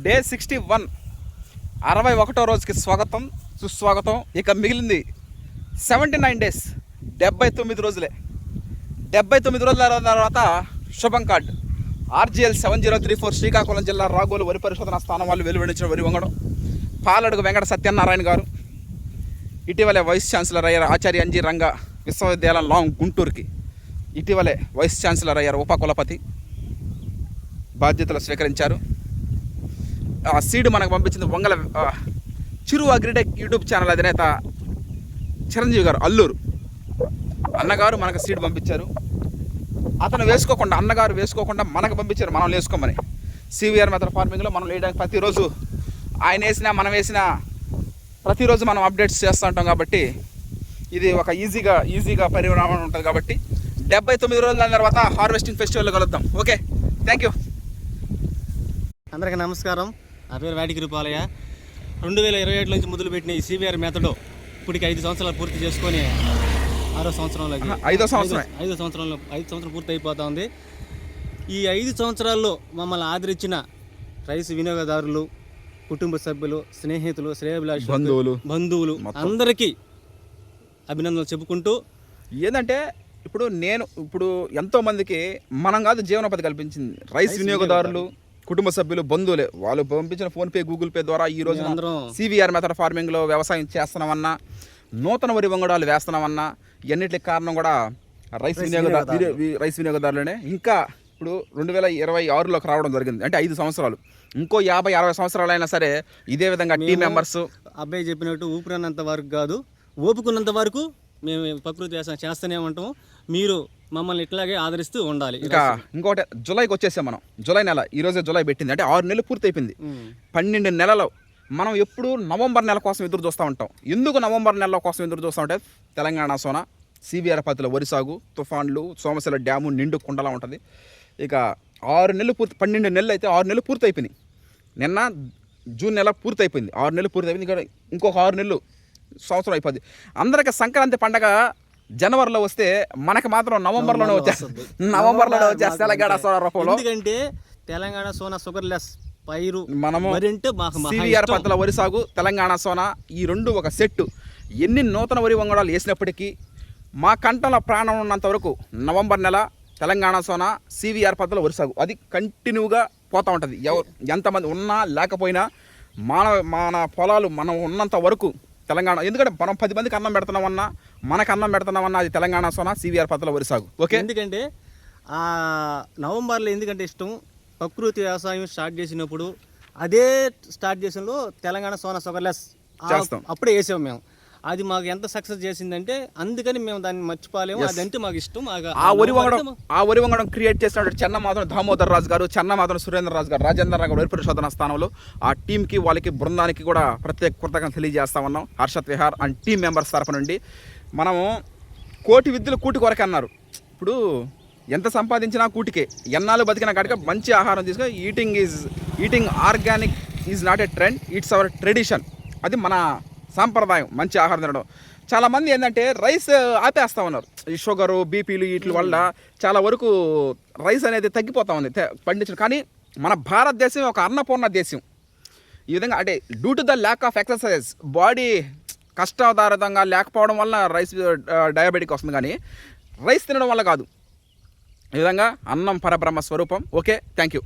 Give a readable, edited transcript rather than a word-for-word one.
Day 61 61వ రోజుకి స్వాగతం సుస్వాగతం. ఇక మిగిలింది 79 డేస్, 79 రోజులే. 79 రోజుల తర్వాత శుభం కార్డ్ RGL 7034 శ్రీకాకుళం జిల్లా రాగోలు వరి పరిశోధన స్థానం వాళ్ళు వెలువడించిన వరి వంగడం. పాలడుగు వెంకట సత్యనారాయణ గారు ఇటీవలే వైస్ ఛాన్సలర్ అయ్యారు. ఆచార్య ఎన్జి రంగా విశ్వవిద్యాలయం లాంగ్ గుంటూరుకి ఇటీవలే వైస్ ఛాన్సలర్ అయ్యారు. ఉపకులపతి బాధ్యతలు స్వీకరించారు. ఆ సీడ్ మనకు పంపించింది వంగల చిరు అగ్రిటెక్ యూట్యూబ్ ఛానల్ అధినేత చిరంజీవి గారు, అల్లూరు అన్నగారు మనకు సీడ్ పంపించారు. అతను వేసుకోకుండా, అన్నగారు వేసుకోకుండా మనకు పంపించారు, మనం వేసుకోమని. CVR మెథడ్ ఫార్మింగ్లో మనం వేయడానికి ప్రతిరోజు ఆయన వేసినా మనం వేసినా ప్రతిరోజు మనం అప్డేట్స్ చేస్తూ ఉంటాం. కాబట్టి ఇది ఒక ఈజీగా పరిణామం ఉంటుంది. కాబట్టి 79 రోజుల తర్వాత హార్వెస్టింగ్ ఫెస్టివల్లో కలుద్దాం. Okay, thank you. అందరికీ నమస్కారం. నా పేరు వేటిగిరి పాలయ్య. 2027 నుంచి మొదలుపెట్టిన ఈ CVR మెథడ్ ఇప్పటికి 5 సంవత్సరాలు పూర్తి చేసుకొని 6వ సంవత్సరంలోకి 5వ సంవత్సరం పూర్తి అయిపోతా ఉంది. ఈ 5 సంవత్సరాల్లో మమ్మల్ని ఆదరించిన రైస్ వినియోగదారులు, కుటుంబ సభ్యులు, స్నేహితులు, శ్రేయోభిలాషులు, బంధువులు అందరికీ అభినందనలు చెప్పుకుంటూ, ఏంటంటే ఇప్పుడు ఎంతోమందికి మనం కాదు జీవనోపాధి కల్పించింది రైస్ వినియోగదారులు, కుటుంబ సభ్యులు, బంధువులే. వాళ్ళు పంపించిన ఫోన్పే, గూగుల్ పే ద్వారా ఈ రోజు CVR మెథడ్ ఫార్మింగ్లో వ్యవసాయం చేస్తున్నామన్నా, నూతన వరి వంగడాలు వేస్తున్నామన్నా ఇవన్నిటికి కారణం కూడా రైస్ వినియోగదారులనే. ఇంకా ఇప్పుడు 2026లోకి రావడం జరిగింది. అంటే 5 సంవత్సరాలు. ఇంకో 50-60 సంవత్సరాలు అయినా సరే ఇదే విధంగా టీం మెంబర్స్ అబ్బాయి చెప్పినట్టు ఊపిరినంత వరకు కాదు, ఓపుకున్నంత వరకు మేము ప్రకృతి వ్యవసాయం చేస్తూనే ఉంటాము. మీరు మమ్మల్ని ఇట్లాగే ఆదరిస్తూ ఉండాలి. ఇంకా ఇంకోటి, జూలైకి వచ్చేసాం మనం. జూలై నెల ఈరోజే జూలై పెట్టింది. అంటే 6 నెలలు పూర్తి అయిపోయింది. 12 నెలలు మనం ఎప్పుడు నవంబర్ నెల కోసం ఎదురు చూస్తూ ఉంటాం. ఎందుకు నవంబర్ నెల కోసం ఎదురు చూస్తూ ఉంటే తెలంగాణ సోనా CVR పత్తిలో వరి సాగు, తుఫాన్లు, సోమశిల డ్యాము నిండు కుండలా ఉంటుంది. ఇక 6 నెలలు 12 నెలలు అయితే 6 నెలలు పూర్తి అయిపోయినాయి. నిన్న జూన్ నెల పూర్తి అయిపోయింది. 6 నెలలు పూర్తి అయిపోయింది. ఇక్కడ ఇంకొక 6 నెలలు సంవత్సరం అయిపోద్ది. అందరికీ సంక్రాంతి పండగ జనవరిలో వస్తే మనకు మాత్రం నవంబర్లోనే వచ్చేస్తుంది తెలంగాణ సోనా రూపంలో. ఎందుకంటే తెలంగాణ సోనా షుగర్లెస్ పైరు మనము మాకు CVR పత్తుల వరి సాగు, తెలంగాణ సోనా ఈ రెండు ఒక సెట్టు. ఎన్ని నూతన వరి వంగడాలు వేసినప్పటికీ మా కంటల ప్రాణం ఉన్నంత వరకు నవంబర్ నెల తెలంగాణ సోనా CVR పత్తుల వరి సాగు అది కంటిన్యూగా పోతూ ఉంటుంది. ఎంతమంది ఉన్నా లేకపోయినా మన పొలాలు మనం ఉన్నంత వరకు తెలంగాణ. ఎందుకంటే మనం 10 మందికి అన్నం పెడుతున్నామన్నా, మనకు అన్నం పెడుతున్నామన్నా అది తెలంగాణ సోనా CVR పత్తుల వరి సాగు. ఓకే, ఎందుకంటే నవంబర్లో ఎందుకంటే ఇష్టం, ప్రకృతి వ్యవసాయం స్టార్ట్ చేసినప్పుడు అదే స్టార్ట్ చేసినప్పుడు తెలంగాణ సోనా షుగర్లెస్ చేస్తాం. అప్పుడే వేసాం మేము. అది మాకు ఎంత సక్సెస్ చేసిందంటే అందుకని మేము దాన్ని మర్చిపోలేము. అదంటే మాకు ఇష్టం. ఆ వరి వంగడం క్రియేట్ చేసినట్టు చెన్నమాధవ దామోదర్ రాజు గారు, చెన్నమాధవ సురేంద్ర రాజు గారు, రాజేంద్ర రావు వరి పరిశోధన స్థానంలో ఆ టీంకి, వాళ్ళకి బృందానికి కూడా ప్రత్యేక కృతజ్ఞతలు తెలియజేస్తా ఉన్నాం. Harshad Vihar and team members తరపు నుండి. మనము కోటి విద్యలు కూటి కొరకే అన్నారు. ఇప్పుడు ఎంత సంపాదించినా కూటికే, ఎన్నాళ్ళు బతికినా కాడిక మంచి ఆహారం తీసుకొని eating organic is not a trend, it's our tradition. అది మన సాంప్రదాయం, మంచి ఆహారం తినడం. చాలామంది ఏంటంటే రైస్ ఆపేస్తూ ఉన్నారు. ఈ షుగరు, బీపీలు వీటి వల్ల చాలా వరకు రైస్ అనేది తగ్గిపోతూ ఉంది పండించడం. కానీ మన భారతదేశం ఒక అన్నపూర్ణ దేశం. ఈ విధంగా అంటే due to the lack of exercise, body కష్టాధారితంగా లేకపోవడం వల్ల రైస్ డయాబెటిక్ వస్తుంది. కానీ రైస్ తినడం వల్ల కాదు. ఈ విధంగా అన్నం పరబ్రహ్మ స్వరూపం. Okay, thank you.